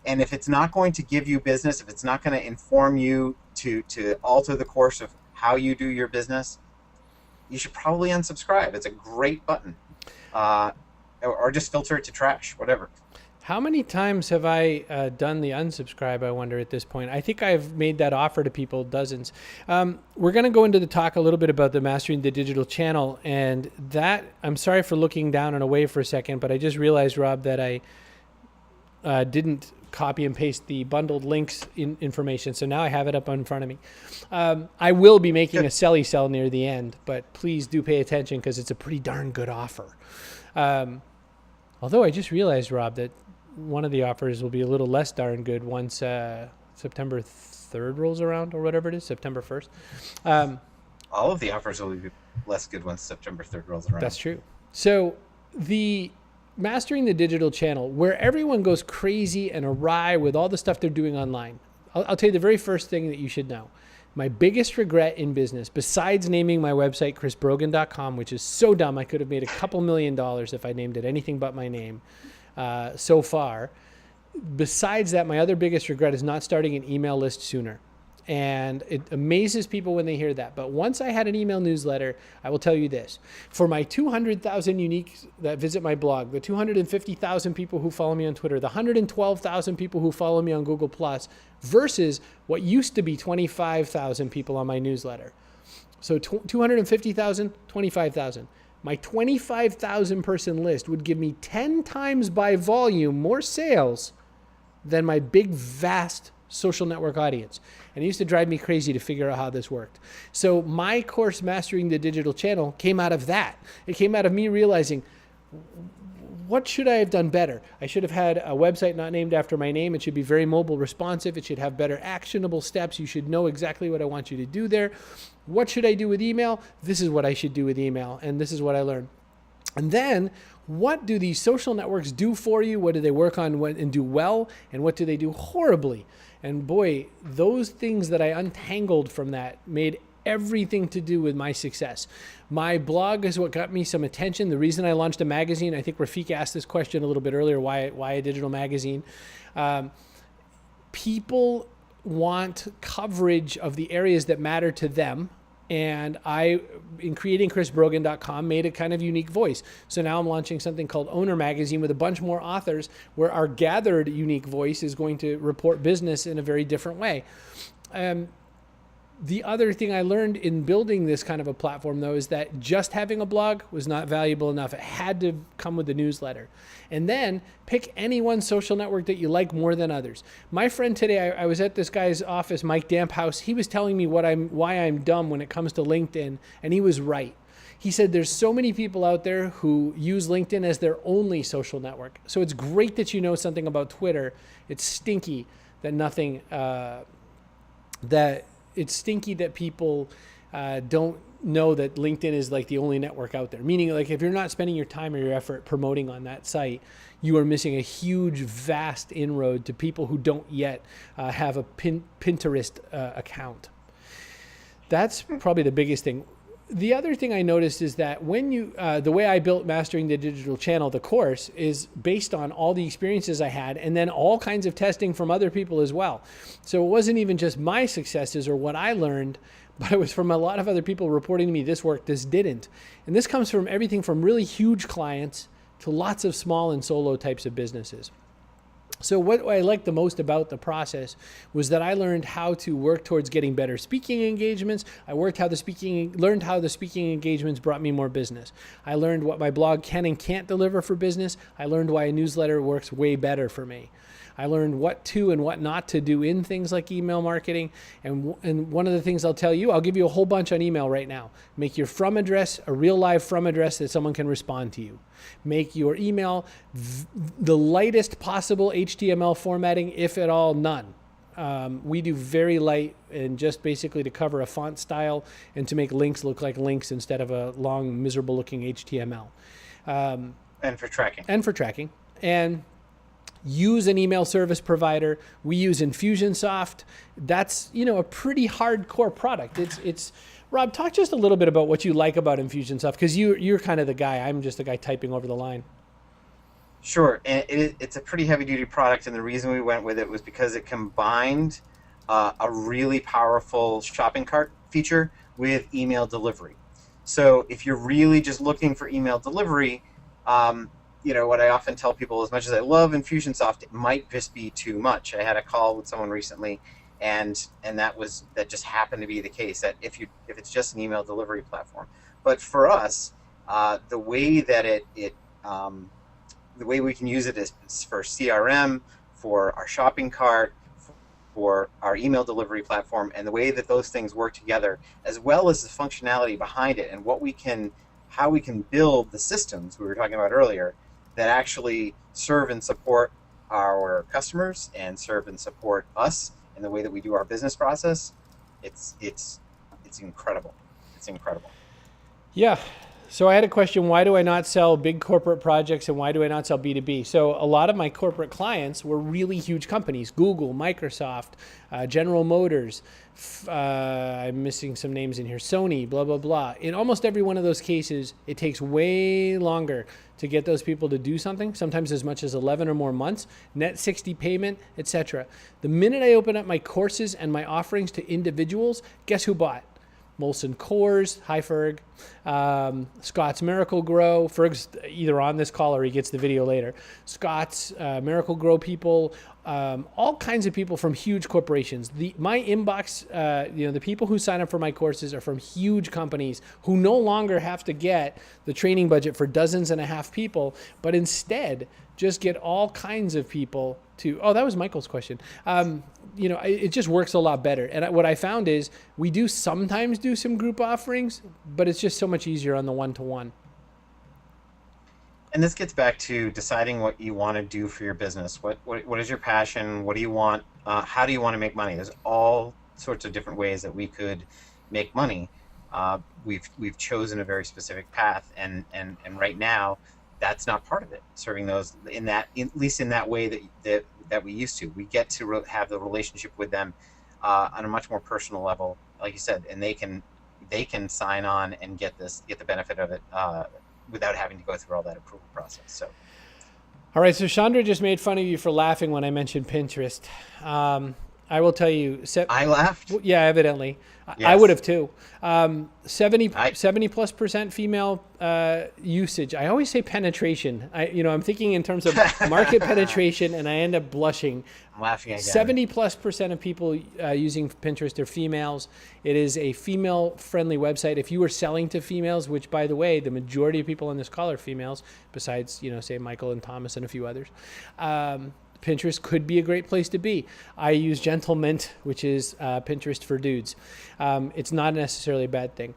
And if it's not going to give you business, if it's not going to inform you to alter the course of how you do your business, you should probably unsubscribe. It's a great button. Or just filter it to trash, whatever. How many times have I done the unsubscribe, I wonder, at this point? I think I've made that offer to people dozens. We're going to go into the talk a little bit about the Mastering the Digital channel. And that, I'm sorry for looking down and away for a second, but I just realized, Rob, that I didn't copy and paste the bundled links information. So now I have it up in front of me. I will be making a selly sell near the end, but please do pay attention because it's a pretty darn good offer. Although I just realized, Rob, that one of the offers will be a little less darn good once September 3rd rolls around, or whatever it is, September 1st. All of the offers will be less good once September 3rd rolls around. That's true. So the Mastering the Digital channel, where everyone goes crazy and awry with all the stuff they're doing online. I'll tell you the very first thing that you should know. My biggest regret in business, besides naming my website chrisbrogan.com, which is so dumb, I could have made a couple $1 million if I named it anything but my name so far. Besides that, my other biggest regret is not starting an email list sooner. And it amazes people when they hear that. But once I had an email newsletter, I will tell you this. For my 200,000 uniques that visit my blog, the 250,000 people who follow me on Twitter, the 112,000 people who follow me on Google+, versus what used to be 25,000 people on my newsletter. So 250,000, 25,000. My 25,000 person list would give me 10 times by volume more sales than my big, vast social network audience. And it used to drive me crazy to figure out how this worked. So my course, Mastering the Digital channel, came out of that. It came out of me realizing, what should I have done better? I should have had a website not named after my name. It should be very mobile responsive. It should have better actionable steps. You should know exactly what I want you to do there. What should I do with email? This is what I should do with email. And this is what I learned. And then, what do these social networks do for you? What do they work on and do well? And what do they do horribly? And boy, those things that I untangled from that made everything to do with my success. My blog is what got me some attention. The reason I launched a magazine, I think Rafik asked this question a little bit earlier, why a digital magazine? People want coverage of the areas that matter to them. And I, in creating chrisbrogan.com, made a kind of unique voice. So now I'm launching something called Owner Magazine with a bunch more authors, where our gathered unique voice is going to report business in a very different way. The other thing I learned in building this kind of a platform, though, is that just having a blog was not valuable enough. It had to come with a newsletter. And then pick any one social network that you like more than others. My friend today, I was at this guy's office, Mike Damphouse. He was telling me why I'm dumb when it comes to LinkedIn, and he was right. He said there's so many people out there who use LinkedIn as their only social network. So it's great that you know something about Twitter. It's stinky that it's stinky that people don't know that LinkedIn is like the only network out there. Meaning, like, if you're not spending your time or your effort promoting on that site, you are missing a huge, vast inroad to people who don't yet have a Pinterest account. That's probably the biggest thing. the other thing I noticed is that when you, the way I built Mastering the Digital Channel, the course, is based on all the experiences I had and then all kinds of testing from other people as well. So it wasn't even just my successes or what I learned, but it was from a lot of other people reporting to me, this worked, this didn't. And this comes from everything from really huge clients to lots of small and solo types of businesses. So what I liked the most about the process was that I learned how to work towards getting better speaking engagements. I learned how the speaking engagements brought me more business. I learned what my blog can and can't deliver for business. I learned why a newsletter works way better for me. I learned what to and what not to do in things like email marketing. And one of the things I'll tell you, I'll give you a whole bunch on email right now. Make your from address a real live from address that someone can respond to you. Make your email the lightest possible HTML formatting, if at all, none. We do very light and just basically to cover a font style and to make links look like links instead of a long, miserable looking HTML. And for tracking. And use an email service provider. We use Infusionsoft. That's, a pretty hardcore product. It's Rob, talk just a little bit about what you like about Infusionsoft, because you're kind of the guy. I'm just the guy typing over the line. Sure, and it's a pretty heavy-duty product, and the reason we went with it was because it combined a really powerful shopping cart feature with email delivery. So if you're really just looking for email delivery, what I often tell people, as much as I love Infusionsoft, it might just be too much. I had a call with someone recently, and that just happened to be the case, that if it's just an email delivery platform. But for us, the way that the way we can use it is for CRM, for our shopping cart, for our email delivery platform, and the way that those things work together, as well as the functionality behind it and how we can build the systems we were talking about earlier that actually serve and support our customers and serve and support us in the way that we do our business process. It's incredible. It's incredible. Yeah. So I had a question, why do I not sell big corporate projects and why do I not sell B2B? So a lot of my corporate clients were really huge companies, Google, Microsoft, General Motors, I'm missing some names in here, Sony, blah, blah, blah. In almost every one of those cases, it takes way longer to get those people to do something, sometimes as much as 11 or more months, net 60 payment, etc. The minute I open up my courses and my offerings to individuals, guess who bought? Molson Coors, hi Ferg, Scott's Miracle Grow. Ferg's either on this call or he gets the video later. Scott's Miracle Grow people, all kinds of people from huge corporations. My inbox, the people who sign up for my courses are from huge companies who no longer have to get the training budget for dozens and a half people, but instead just get all kinds of people to, that was Michael's question. It just works a lot better. And what I found is we do sometimes do some group offerings, but it's just so much easier on the one-to-one. And this gets back to deciding what you want to do for your business. What is your passion? What do you want? How do you want to make money? There's all sorts of different ways that we could make money. We've chosen a very specific path, and right now, that's not part of it. Serving those at least in that way that we used to. We get to have the relationship with them on a much more personal level, like you said, and they can sign on and get the benefit of it without having to go through all that approval process. So, all right. So Chandra just made fun of you for laughing when I mentioned Pinterest. I will tell you. I laughed? Yeah, evidently. Yes. I would have too. 70+% female usage. I always say penetration. I'm thinking in terms of market penetration, and I end up blushing. I'm laughing again. 70+% of people using Pinterest are females. It is a female-friendly website. If you were selling to females, which, by the way, the majority of people on this call are females, besides, say Michael and Thomas and a few others. Pinterest could be a great place to be. I use Gentlemint, which is Pinterest for dudes. It's not necessarily a bad thing.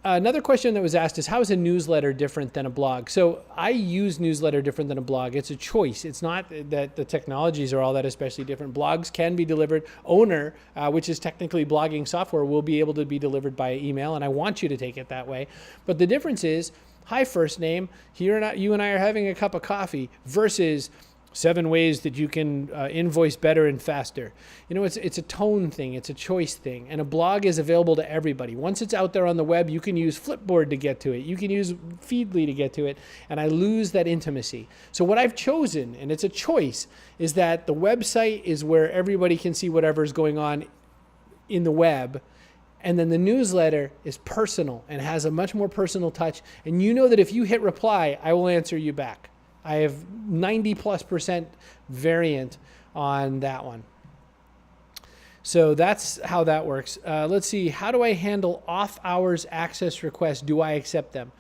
Another question that was asked is, how is a newsletter different than a blog? So I use newsletter different than a blog. It's a choice. It's not that the technologies are all that especially different. Blogs can be delivered. Owner, which is technically blogging software, will be able to be delivered by email, and I want you to take it that way. But the difference is, hi, first name, you and I are having a cup of coffee, versus, 7 ways that you can invoice better and faster. It's a tone thing. It's a choice thing. And a blog is available to everybody. Once it's out there on the web, you can use Flipboard to get to it. You can use Feedly to get to it. And I lose that intimacy. So what I've chosen, and it's a choice, is that the website is where everybody can see whatever's going on in the web. And then the newsletter is personal and has a much more personal touch. And you know that if you hit reply, I will answer you back. I have 90+% variant on that one. So that's how that works. Let's see. How do I handle off hours access requests? Do I accept them?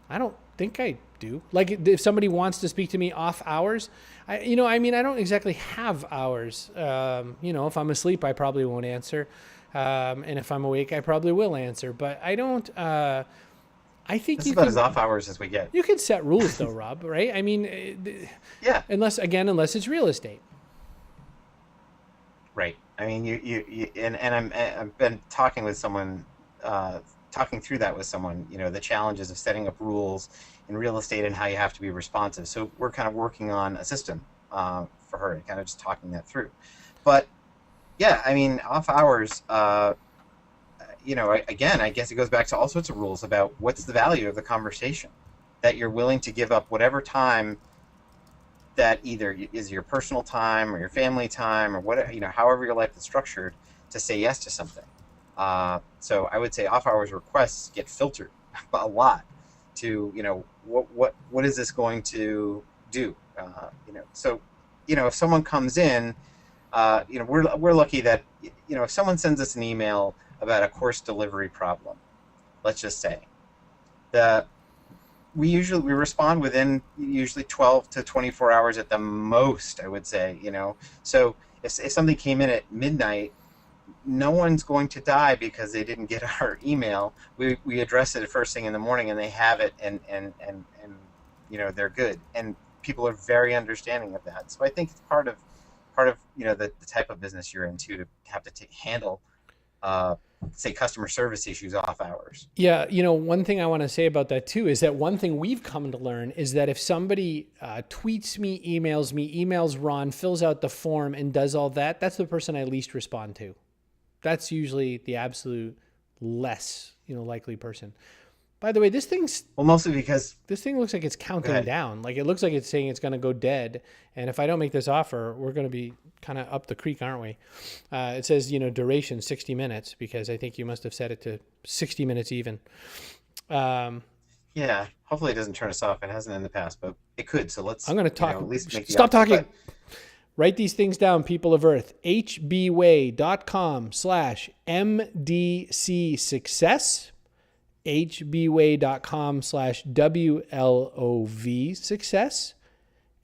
I don't think I do. Like if somebody wants to speak to me off hours, I don't exactly have hours. If I'm asleep, I probably won't answer. And if I'm awake, I probably will answer, but I don't, I think this is about as off hours as we get. You can set rules though, Rob, right? I mean, yeah. Unless it's real estate. Right. I mean, I've been talking with someone, talking through that with someone, the challenges of setting up rules in real estate and how you have to be responsive. So we're kind of working on a system for her and kind of just talking that through. But yeah, I mean, off hours, again, I guess it goes back to all sorts of rules about what's the value of the conversation, that you're willing to give up whatever time that either is your personal time or your family time or whatever, however your life is structured, to say yes to something. So I would say off hours requests get filtered a lot to, what is this going to do? So, if someone comes in, we're lucky that, if someone sends us an email about a course delivery problem, let's just say, we respond within usually 12 to 24 hours at the most, I would say, So if something came in at midnight, no one's going to die because they didn't get our email. We address it first thing in the morning and they have it and they're good. And people are very understanding of that. So I think it's part of the type of business you're into to have to handle say customer service issues off hours. Yeah, one thing I want to say about that too is that one thing we've come to learn is that if somebody tweets me, emails Ron, fills out the form and does all that, that's the person I least respond to. That's usually the absolute less, likely person. By the way, this thing's... Well, mostly because... This thing looks like it's counting down. Like it looks like it's saying it's going to go dead. And if I don't make this offer, we're going to be kind of up the creek, aren't we? It says, duration 60 minutes because I think you must have set it to 60 minutes even. Yeah, hopefully it doesn't turn us off. It hasn't in the past, but it could. So let's... I'm going to talk... at least make the Stop option, talking. Write these things down, people of Earth. hbway.com/MDC success. hbway.com/WLOV success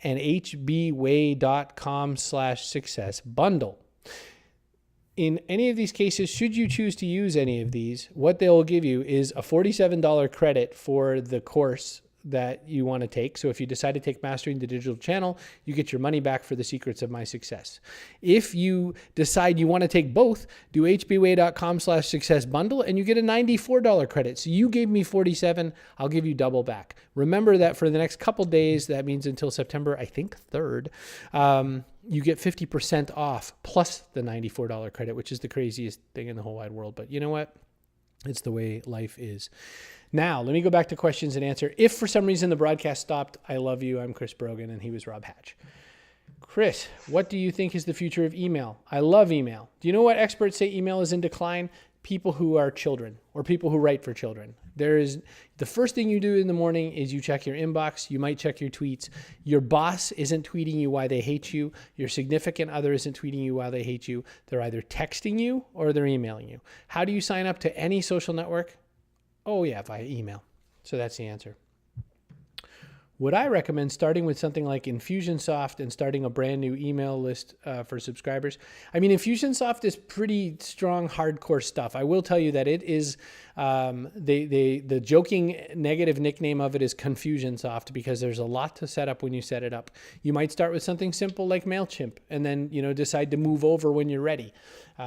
and hbway.com/success bundle. In any of these cases, should you choose to use any of these, what they will give you is a $47 credit for the course that you want to take. So if you decide to take Mastering the Digital Channel, you get your money back for the secrets of my success. If you decide you want to take both, do hbway.com/success bundle and you get a $94 credit. So you gave me 47, I'll give you double back. Remember that for the next couple days, that means until September, I think 3rd, you get 50% off plus the $94 credit, which is the craziest thing in the whole wide world. But you know what? It's the way life is. Now, let me go back to questions and answer. If for some reason the broadcast stopped, I love you. I'm Chris Brogan, and he was Rob Hatch. Chris, what do you think is the future of email? I love email. Do you know what experts say email is in decline? People who are children or people who write for children. The first thing you do in the morning is you check your inbox. You might check your tweets. Your boss isn't tweeting you why they hate you. Your significant other isn't tweeting you why they hate you. They're either texting you or they're emailing you. How do you sign up to any social network? Oh yeah, via email. So that's the answer. Would I recommend starting with something like Infusionsoft and starting a brand new email list for subscribers? I mean, Infusionsoft is pretty strong, hardcore stuff. I will tell you that it is, the joking negative nickname of it is Confusionsoft because there's a lot to set up when you set it up. You might start with something simple like MailChimp and then, decide to move over when you're ready.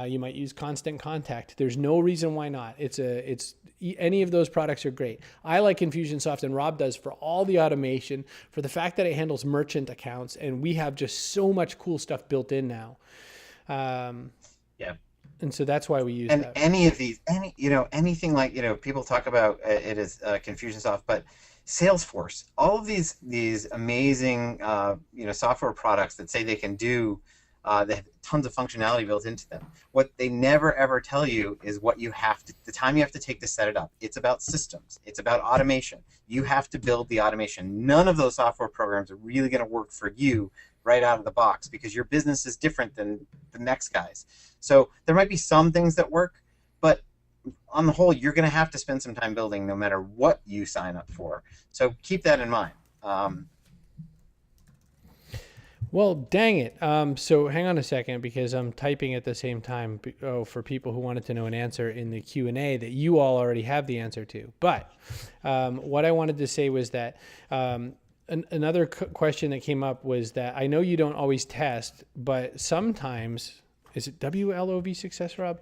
You might use Constant Contact. There's no reason why not. It's Any of those products are great. I like Infusionsoft, and Rob does, for all the automation, for the fact that it handles merchant accounts, and we have just so much cool stuff built in now. Yeah. And so that's why we use And that. any of these, anything like, people talk about it as Confusionsoft, but Salesforce, all of these amazing, software products that say they can do, they have tons of functionality built into them. What they never ever tell you is the time you have to take to set it up. It's about systems. It's about automation. You have to build the automation. None of those software programs are really going to work for you right out of the box, because your business is different than the next guy's. So there might be some things that work, but on the whole, you're going to have to spend some time building no matter what you sign up for. So keep that in mind. Well, dang it. So hang on a second, because I'm typing at the same time. For people who wanted to know an answer in the Q&A that you all already have the answer to. But what I wanted to say was that another question that came up was that I know you don't always test, but sometimes, is it WLOV success, Rob?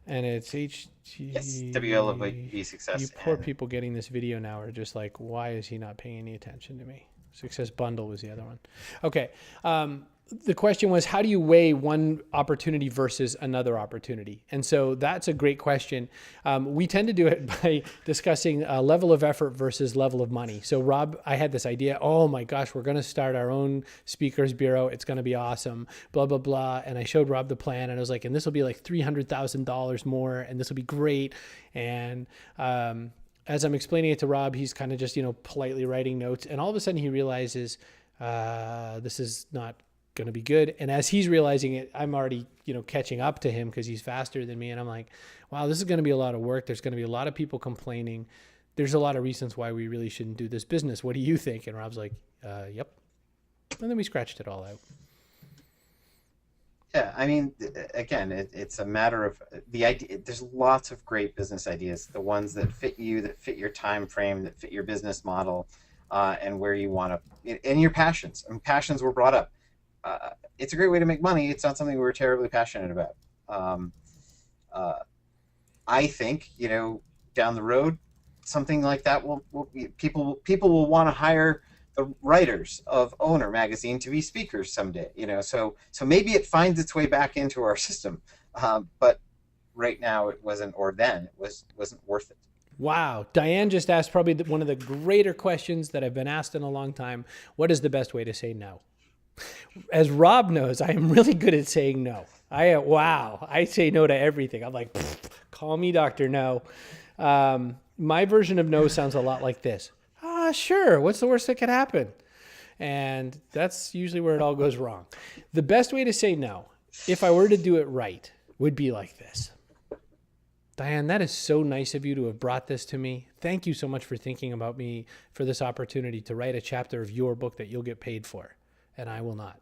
And it's HG. Yes, WLOV success. You poor people getting this video now are just like, why is he not paying any attention to me? Success bundle was the other one. Okay. The question was, how do you weigh one opportunity versus another opportunity? And so that's a great question. We tend to do it by discussing level of effort versus level of money. So Rob, I had this idea, oh my gosh, we're going to start our own speakers bureau. It's going to be awesome, blah, blah, blah. And I showed Rob the plan, and I was like, and this will be like $300,000 more, and this will be great. And, as I'm explaining it to Rob, he's kind of just, politely writing notes. And all of a sudden he realizes, this is not going to be good. And as he's realizing it, I'm already, catching up to him because he's faster than me. And I'm like, wow, this is going to be a lot of work. There's going to be a lot of people complaining. There's a lot of reasons why we really shouldn't do this business. What do you think? And Rob's like, yep. And then we scratched it all out. Yeah, I mean, again, it's a matter of the idea. There's lots of great business ideas, the ones that fit you, that fit your time frame, that fit your business model, and where you want to, and your passions. I mean, passions were brought up. It's a great way to make money. It's not something we're terribly passionate about. I think, down the road, something like that people will want to hire the writers of Owner magazine to be speakers someday, so maybe it finds its way back into our system, but right now it wasn't worth it. Wow. Diane just asked probably one of the greater questions that I've been asked in a long time. What is the best way to say no? As Rob knows, I am really good at saying no. I say no to everything. I'm like, call me Dr. No. My version of no sounds a lot like this. Sure. What's the worst that could happen? And that's usually where it all goes wrong. The best way to say no, if I were to do it right, would be like this. Diane, that is so nice of you to have brought this to me. Thank you so much for thinking about me, for this opportunity to write a chapter of your book that you'll get paid for, and I will not.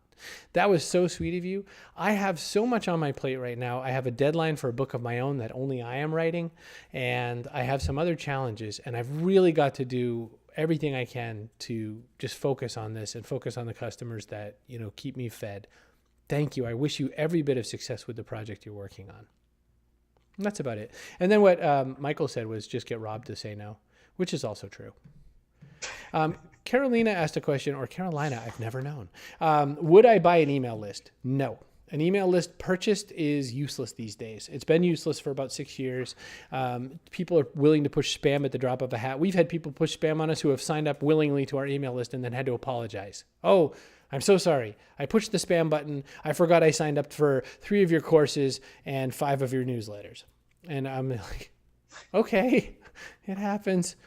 That was so sweet of you. I have so much on my plate right now. I have a deadline for a book of my own that only I am writing, and I have some other challenges, and I've really got to do everything I can to just focus on this and focus on the customers that, keep me fed. Thank you. I wish you every bit of success with the project you're working on. And that's about it. And then what Michael said was just get Rob to say no, which is also true. Carolina asked a question, or Carolina, I've never known. Would I buy an email list? No. An email list purchased is useless these days. It's been useless for about 6 years. People are willing to push spam at the drop of a hat. We've had people push spam on us who have signed up willingly to our email list and then had to apologize. Oh, I'm so sorry. I pushed the spam button. I forgot I signed up for 3 of your courses and 5 of your newsletters. And I'm like, okay, it happens.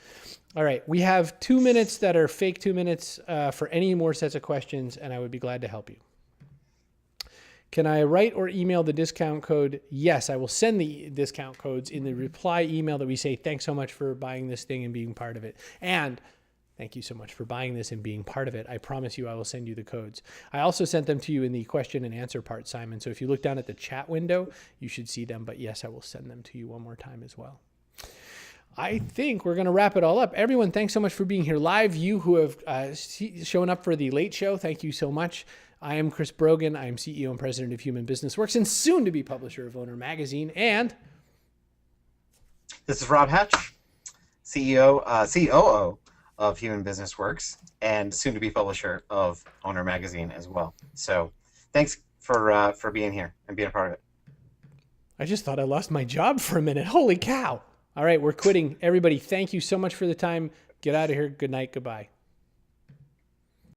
All right. We have 2 minutes that are fake 2 minutes for any more sets of questions, and I would be glad to help you. Can I write or email the discount code? Yes, I will send the discount codes in the reply email that we say, thanks so much for buying this thing and being part of it. And thank you so much for buying this and being part of it. I promise you I will send you the codes. I also sent them to you in the question and answer part, Simon. So if you look down at the chat window, you should see them. But yes, I will send them to you one more time as well. I think we're going to wrap it all up. Everyone, thanks so much for being here live. You who have shown up for the late show, thank you so much. I am Chris Brogan. I am CEO and president of Human Business Works and soon to be publisher of Owner Magazine. And This is Rob Hatch, CEO, COO of Human Business Works, and soon to be publisher of Owner Magazine as well. So thanks for being here and being a part of it. I just thought I lost my job for a minute. Holy cow. All right, we're quitting. Everybody, thank you so much for the time. Get out of here. Good night. Goodbye.